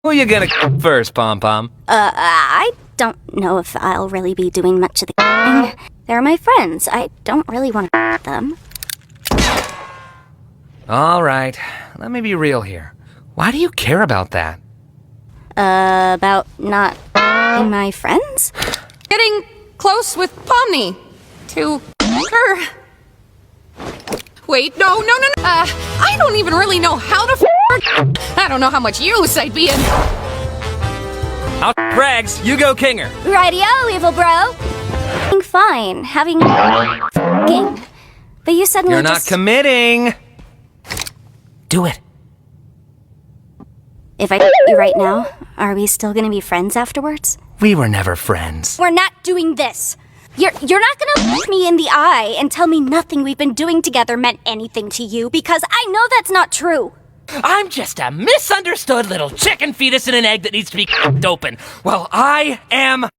Who you gonna first, Pom-Pom? I don't know if I'll really be doing much of the thing. They're my friends. I don't really want to with them. All right, let me be real here. Why do you care about that? About not being my friends? Getting close with Pomni. To her. Wait, no. I don't even really know how to I don't know how much use I'd be in. I'll Rags, you go Kinger. Rightio, evil bro. Fine, having f***ing. But you suddenly You're not committing. Do it. If I you right now, are we still gonna be friends afterwards? We were never friends. We're not doing this. You're not gonna look me in the eye and tell me nothing we've been doing together meant anything to you, because I know that's not true. I'm just a misunderstood little chicken fetus in an egg that needs to be open. Well, I am